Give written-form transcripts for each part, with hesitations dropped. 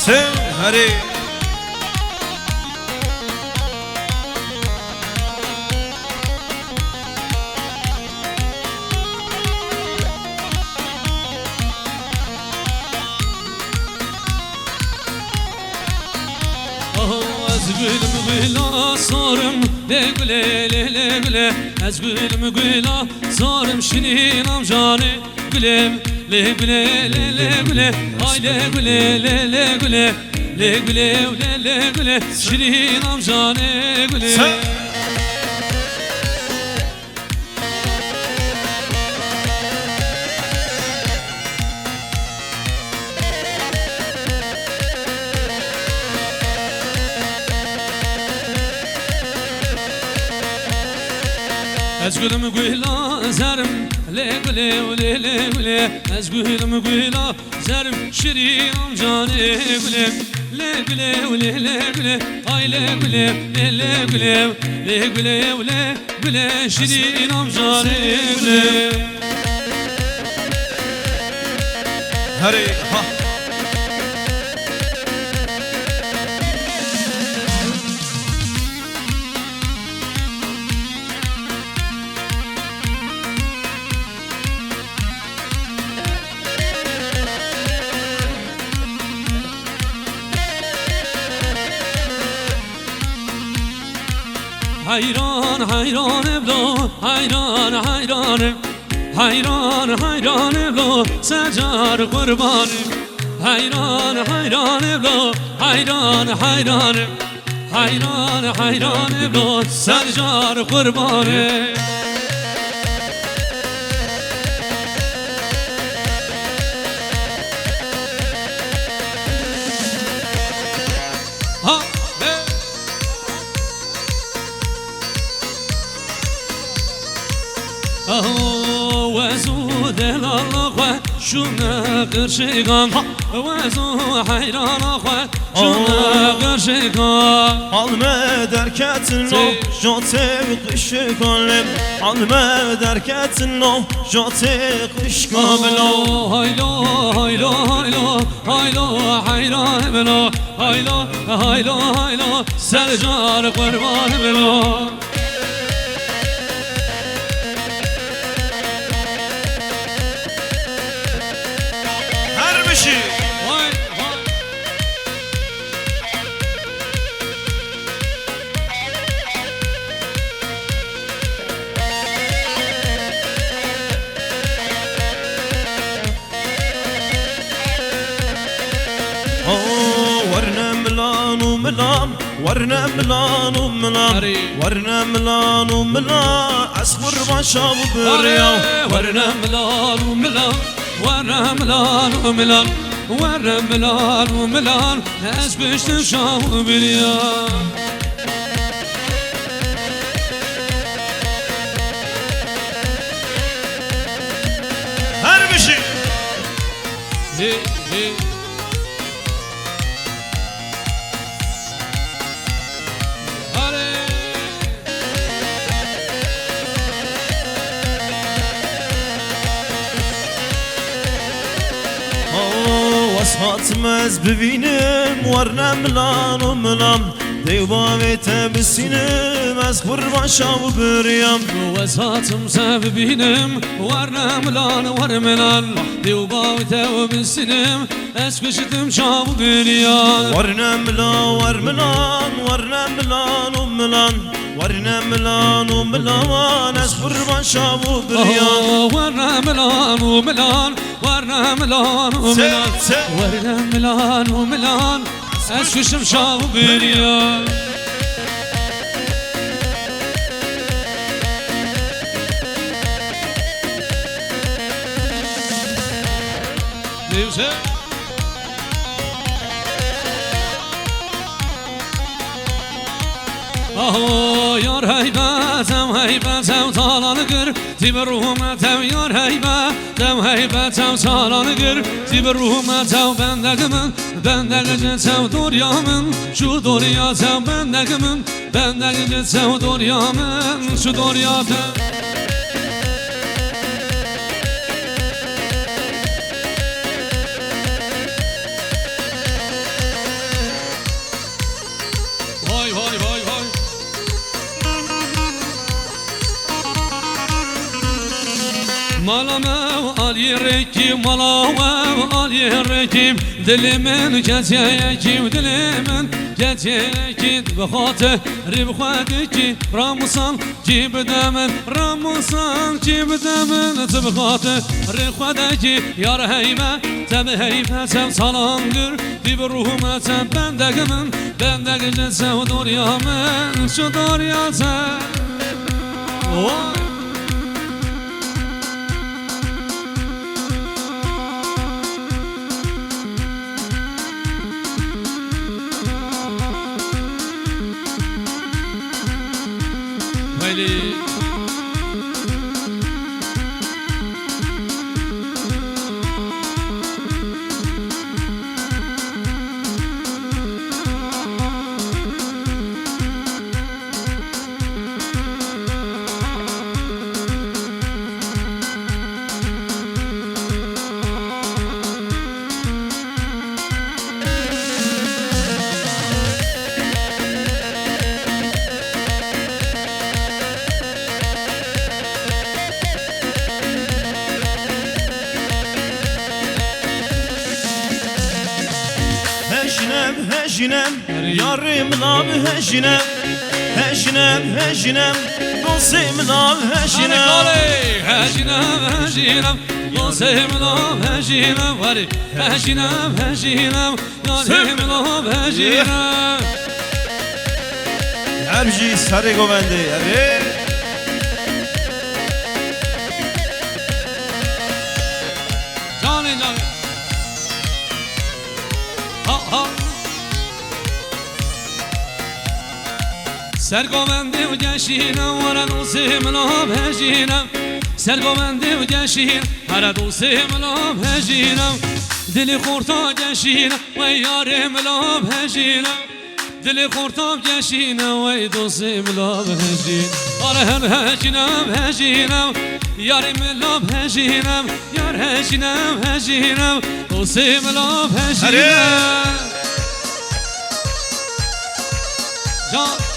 هری از گلم گلا سارم لگله لگله از گلم گلا سارم شنینم جانه گلم لگله لگله ay لگله لگله لگله لگله شنینم جانه گلم از گلم گلا زرم لگله لگله از گلم گلا زرم شیرینم جانه گلم لگله لگله ay لگله لگله لگله لگله شیرینم جانه گلم هری ها hayran hayran eblo hayran hayran hayran hayran eblo secar kurbanım hayran hayran eblo hayran hayran hayran hayran eblo secar kurbanım ha وزو دل الله شونا قرشيقان وزو حيران الله شونا قرشيقان Alme derketin o jote kışıkanım Alme derketin o jote kışıkanım haylo haylo haylo haylo hayran belo haylo haylo haylo sercar kurban belo Vay vay ورنا ملان وملان ورنا ملان وملان ورنا ملان وملان أصبر بشاب بريا ورنا ملان وملان ورنا ملان وملان ورنا ملان وملان ناس بشتشاو بريا هربشي هي هي وصفاتمز ببینم ورنا ملان و ملان دیوباویت بسینم از قربان شام بریم وزاتم سببينم ورنا ملان ورملان دیوباویت بسینم از کشتم شام بريان ورنا ملان ورملان ورنا ملان و ملان ورنا ملان وملان از قربان شام بريان ورنا ملان وملان ورنا ملان وملان ورنا ملان وملان از کشتم شام بريان دیوزه yar heybetem heybetem talanı gır Tibi ruhumetem yar heybetem heybetem talanı gır Tibi ruhumetem bendekimin bende gecetem duryamın Şu duryatem bendekimin bende gecetem duryamın Şu duryatem مالا و آلی رکی مالا و آلی رکی دل من کتیکی و دل من کتیکی بخاطر بخواهد کی راموسان کی بدمن راموسان کی بدمن تبخاطر بخواهد کی یار هیمه تب هیمه تب سالانگر دی بروحم تب بندگ جنسه و دوریا من شو دوریا تب هجنم یارم نام هجنم هجنم دوستم نام هجنم هجنم دوستم نام هجنم ولی هجنم یارم نام هجنم همجی سر گونده اره جانی ها سرگومنده و گشینم ورا دوستم نام هجینم سرگومنده و گشینم ورا دوستم نام هجینم دل خورتا گشینم و یارم نام هجینم دل خورتا گشینم و دوستم نام هجینم آره هجینم یارم نام هجینم یار هجینم دوستم نام هجینم جان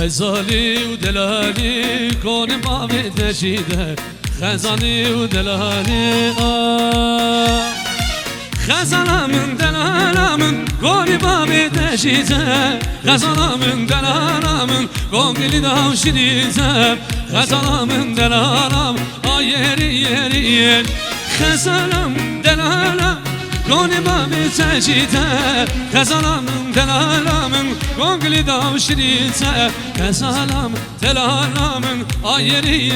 خزانی و دلالی کن باب نشیده خزانی و دلالی خزانم دلالم کن باب نشیده خزانم دلالم گنگلی داو شدیده خزانم دلالم آیری خزانم دلالم گونی بابی تجیده خزانم دلالم گونگلی داو شریده خزانم دلالم آیری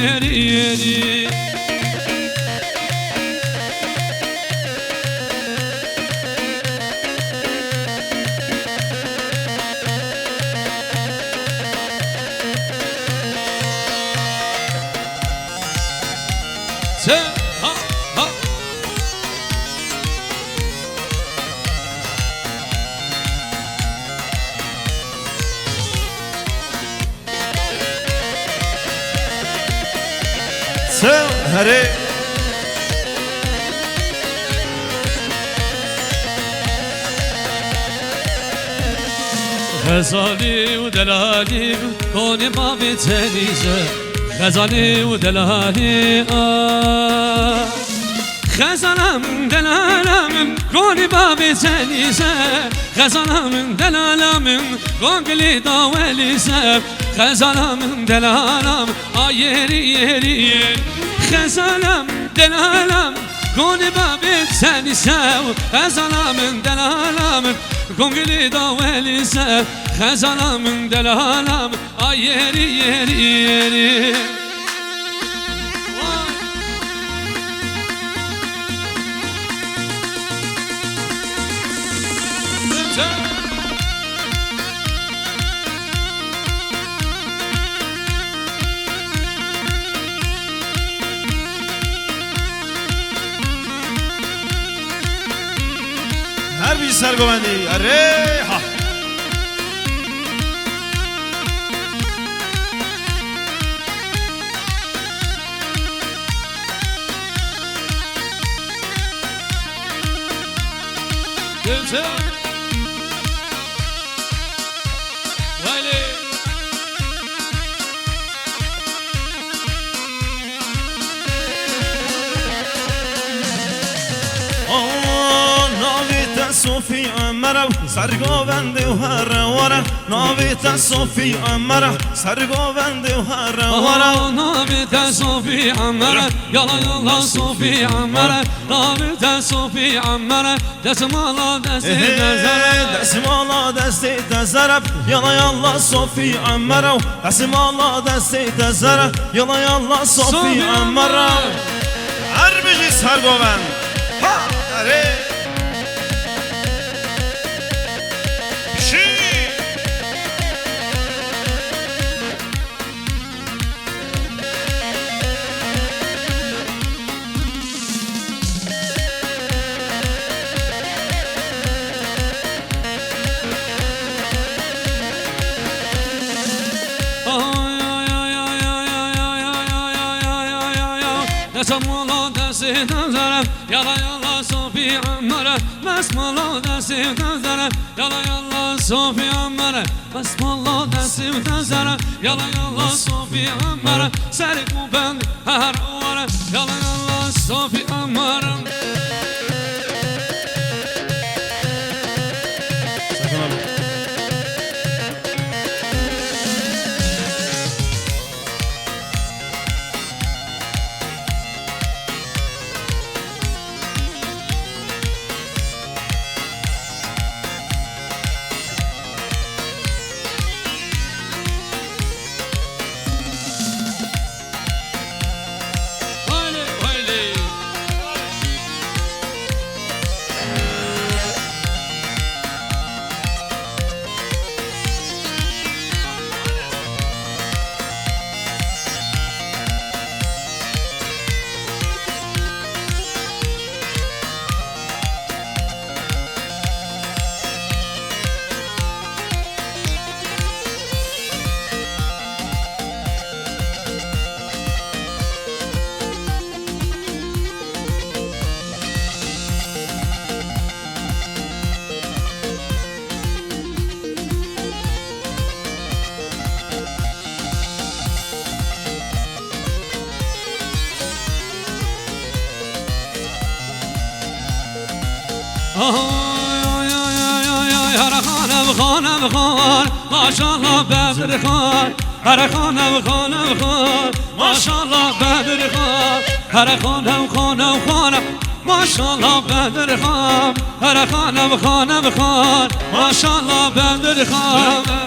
هره غزالی و دلالی کن باب تنیزه غزالی و دلالی خزانم دلالم کن باب تنیزه خزانم دلالم گنگلی داولیزه خزانم دلالم آیری خزانم دلالم کن باب تنیزه خزانم دلالم گنگلی داولیزه خزانم دلالم آیری بی سرگوندی اره ها صوفي عمره سرگوبند و هر وره ناویت صوفی عمره سرگوبند و هر وره ناویت صوفی عمره یالا یالا صوفی عمره ناویت صوفی عمره دسمالا دستی دزرب دسمالا دستی دزرب یالا یالا صوفی عمره دسمالا دستی دزرب یالا یالا صوفی عمره هر بجی سرگوبند ها اره Desmala desi dezere yala yala Sofi Ammare Besmala desi dezere yala yala Sofi Ammare Besmala desi dezere yala yala Sofi Ammare Seri kubendi her ovare yala yala Sofi Ammare هر خانه بخوان ماشاءالله بدر خان هر خانه بخانه بخوان ماشاءالله بدر خان هر خانه بخانه ماشاءالله بدر خان هر خانه بخان ماشاءالله بدر خان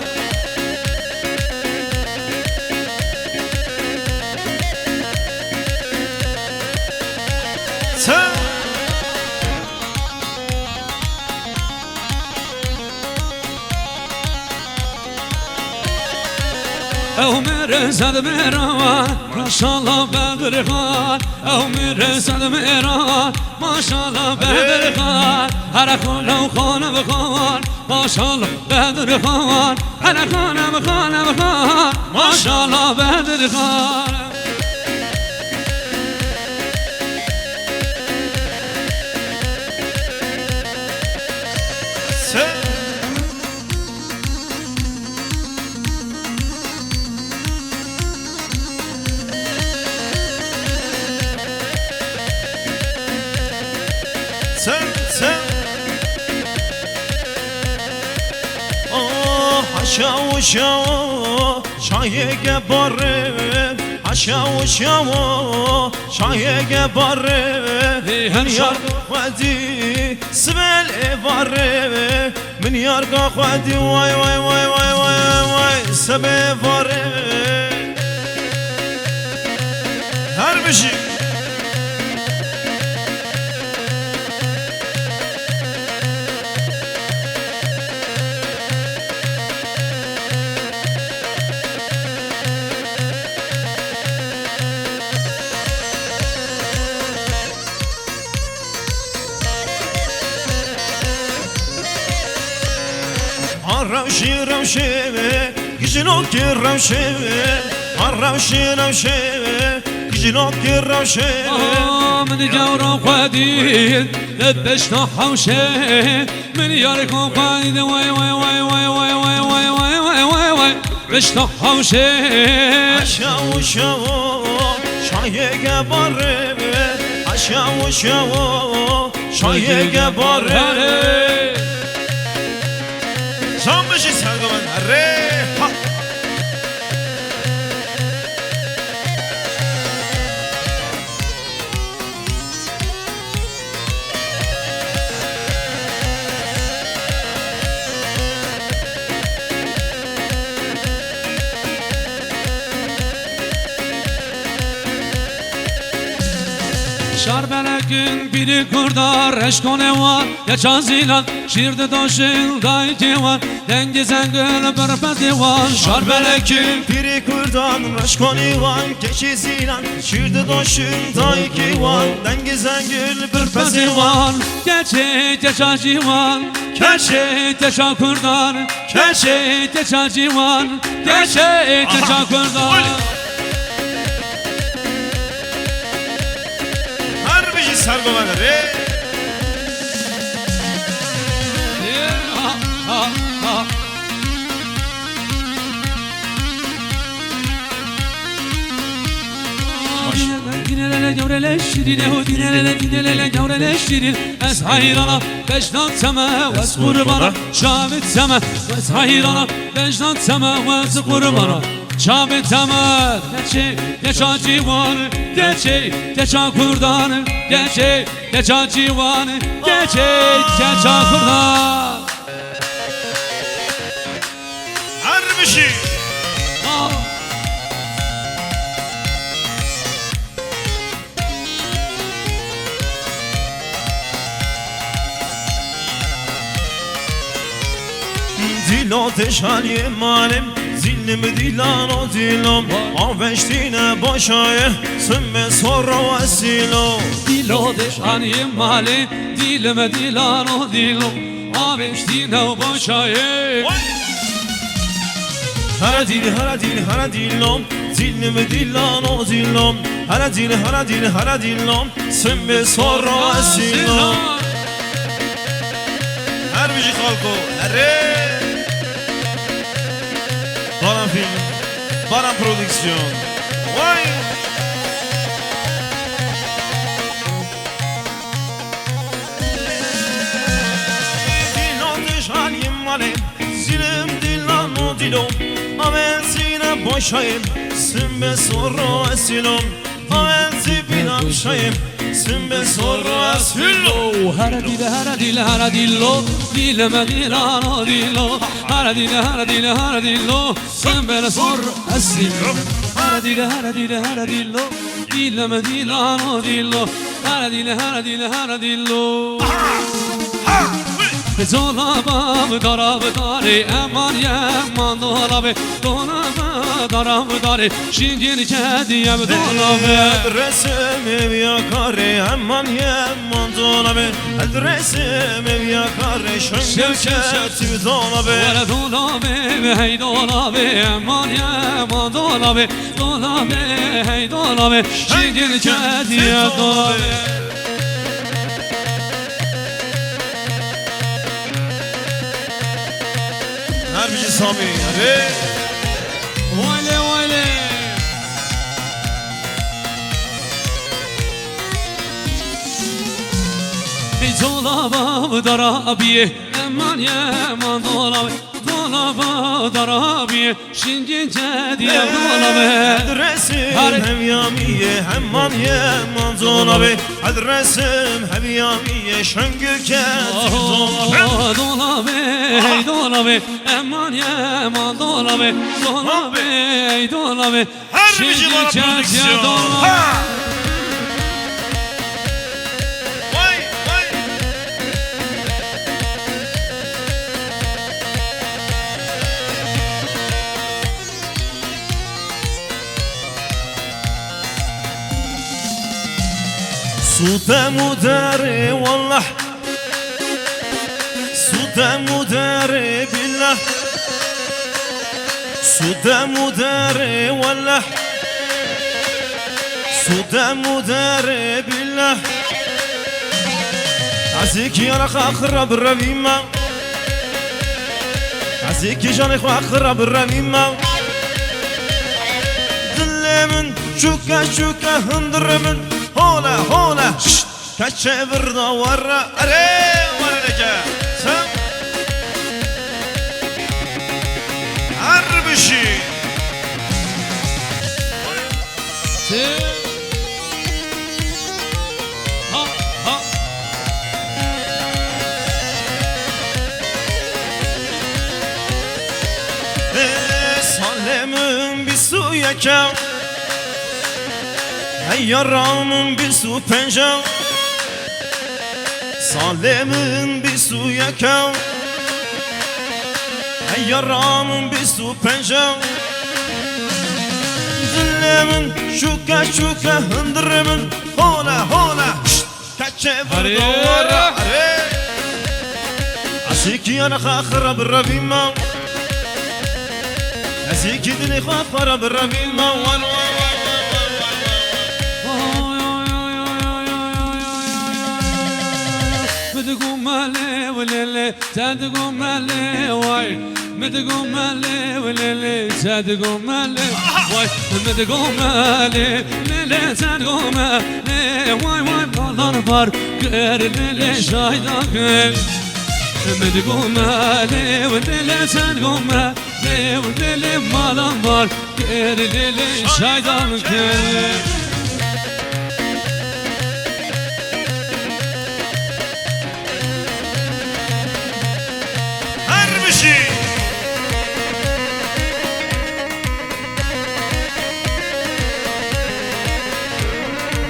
او میره زد میران ماشاءالله بدر خان او میره زد میران ماشاءالله بدر خان هر خانه بخوان ماشاءالله بدر خان هر خانه بخوان ماشاءالله بدر خان شاو شاو شایگ باره شاو شاو شایگ باره من یار خودی سبل باره من یار خودی وای وای وای وای وای وای سبل باره هر بشی روشی روشی گیجنو کی روشی روشی روشی گیجنو کی روشی من جورا خديد لبشنا حوشي من ياركم قايد واي واي واي واي واي واي واي واي واي واي واي بشنا حوشي شاو شاو شایگ باره شاو شاو شایگ باره شام بشی سرگوان ره Şarbelek'in biri kurdar eşkone var ya çazilan şirde doşil dayki var dengi zengül berpezi var Şarbelek'in biri kurdan raşkoni var keçi zilan şirde doşun dayki var dengi zengül berpezi var Gerçek yaşacı var Gerçek yaşa kurdar Gerçek yaşacı var Gerçek yaşa kurdar Sargovan re Dinelele gavrele şirine o dinelele gavrele şirin Es hayrana beşnat seme Ves kurbana şabit seme Ves hayrana beşnat seme Ves kurbana şabit seme Gerçek yaşacı var Gerçek yaşa kurdan Gerçek yaşacı var Gerçek yaşa kurdan Her bir şey Dilo teşhani malim Zillim dilano dilom Aveştine başaya Sümme sorra vesilo Dilo deşhanim mali Dilime dilano dilom Aveştine başaya Hara dilom Zillim dilano dilom Hara dilom Sümme sorra vesilo Her bir şey halko Herre Baran film, Baran prodüksiyon. Vay! Dilo dışarıyım mali, zilim dilano dilom. Avelsine boşayım, sümbe sorro esilom. Avelsi binamşayım, sümbe sorro esilom. Hara dillo Dileme dilano dillo Hara dillo Sen beni sor esilom Hara dillo Dileme dilano dillo Hara dillo Dolabı darabı dari Eman yeman dolabı Dolabı dari Şingin kediye dolabı Adresim ev yakarı Eman yeman dolabı Adresim ev yakarı Şöngül kedi dolabı Vele dolabı hey dolabı Eman yeman dolabı Dolabı hey dolabı Şingin kediye dolabı Her bir şey Sami Hadi Vale Dolabı darabiye Eman yeman dolabı Dolabı darabiye Şingin kediye dolabı Adresim hem yamiye Eman yeman dolabı Adresim hem yamiye Şöngül kedi dolabı Dolabı hey dolabı Eman yeman dolabı Dolabı hey dolabı Her bir şey bana prodüksiyon صوت مداري والله صوت مداري بالله سودا مداري ولا سودا مداري بالله عزيك يا رخ أخرب الرميمة عزيك يا جاني أخرب الرميمة دل من شوكا شوكا هندر من هولا هولا كشفر دورة أري ورجع سم عربشي ها ها سالمون بی سو یکم ایارامون بی سو پنجم سالمون بی سو یکم ایارامون بی سو پنجم دلمون شوکا شوکا هندرمون هولا هولا کچه بردوارا عشیکی انا خاخرب الربیما عشیکی دلی خاخرب الربیما مدقوم مالي وليلي تدقوم مالي واي مدقوم مالي وليلي تدقوم مالي واي مدقوم مالي ليلي تدقوم مالي واي واي بالله بار غير ليلي شايدك مدقوم مالي وليلي تدقوم مالي وليلي بالله بار غير ليلي شايدك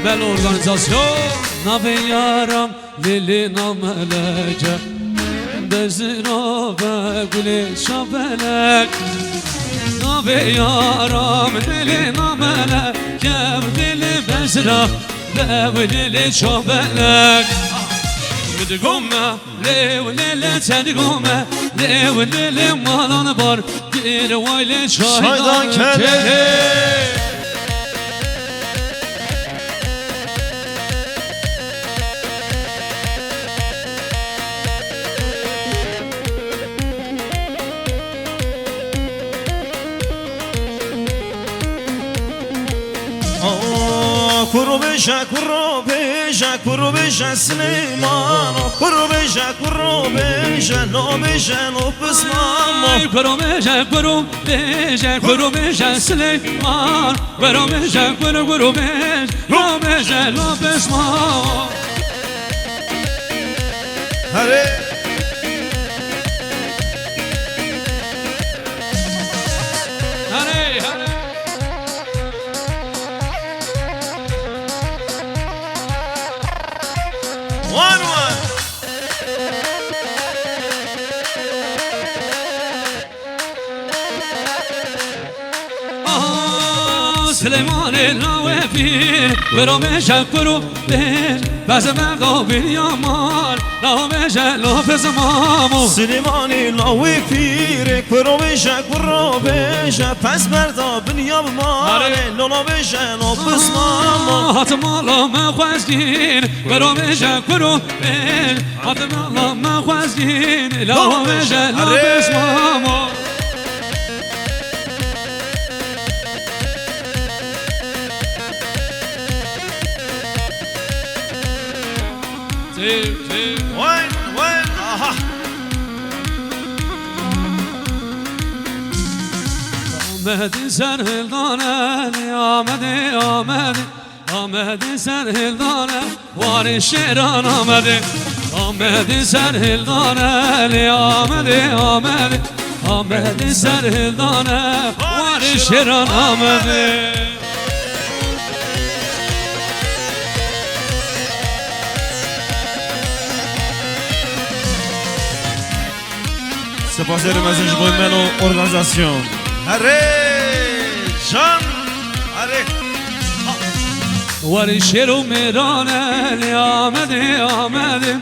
Bel organizasyon Nabe yaram Lili namelece Bezira ve gülü şabelek Nabe yaram Lili namelece Lili bezira ve lili şabelek Müdgome Lev lili tedgome Lev lili malan bar Bir vayle şaydan kele Kurubişa kurubişa kurubişa Süleyman Kurubişa kurubişa lobişa lobisman Kurubişa kurubişa kurubişa Süleyman Kurubişa kurubişa lobişa lobisman Hare Süleyman'ı lavefir Veromeşe kurubin Bezeme gavil yaman Laveşe lafezmamu Süleyman'ı lavefir Kurubişa kurubişa Pes berda binyam mare Lolabişa lobismamu Hatımala mekhwezgin Veromeşe kurubin Hatımala mekhwezgin Laveşe lafezmamu وين وين اها آمد سرهلدانه آمده آمده آمد سرهلدانه وار شیران آمده آمد سرهلدانه آمده آمده آمد سرهلدانه وار شیران آمده سپاسگزارم از اجرای من و ارگانیزاسیون اره جان اره والشر وميرانه لي آمدي آمدي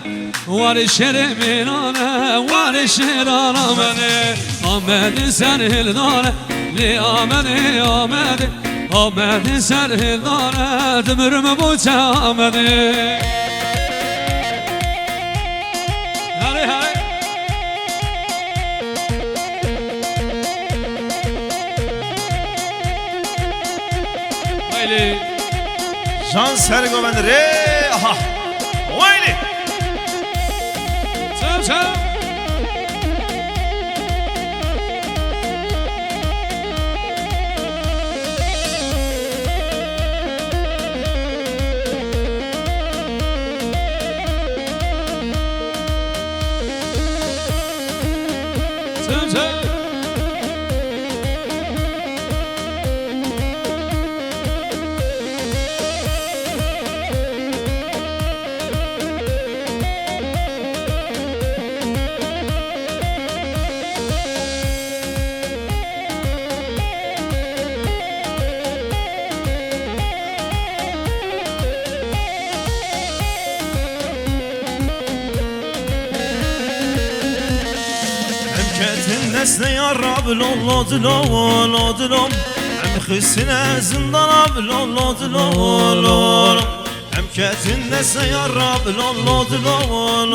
والشر ميرانه والشر آمدي آمدي سرهل داره لي آمدي آمدي آمدي سرهل داره دمرم بوچه آمدي هاي هاي هاي Can Sergoven re aha. Vayli. Çam çam. Çam çam. Emketin nesne yarab lolodilom Em xisine zindana lolodilom Emketin nesne yarab lolodilom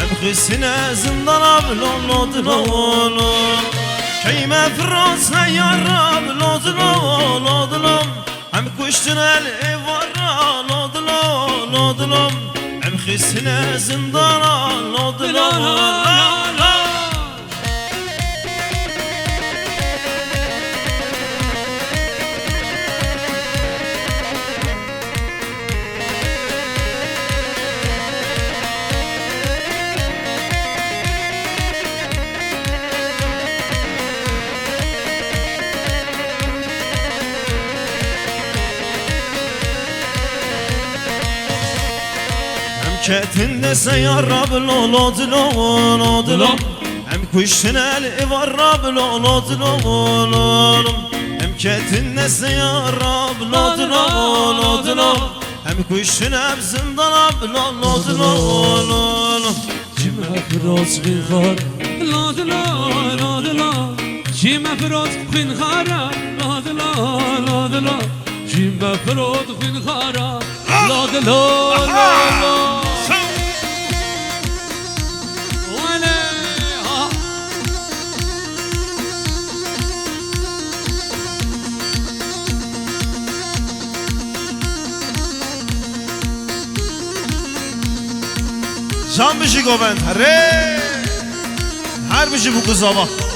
Em xisine zindana lolodilom Keyme fırat ne yarab lolodilom Em kuştun el evara lolodilom Em xisine zindana lolodilom Ketinde seyarab lolodilom Hem kuşun el varab lolodilom Hem ketinde seyarab lolodilom Hem kuşun hep zindanab lolodilom Kime froz binkhar lodilom Kime froz binkhar lodilom Kime froz binkhar lodilom Can bişi goven re her bişi bu kıza bak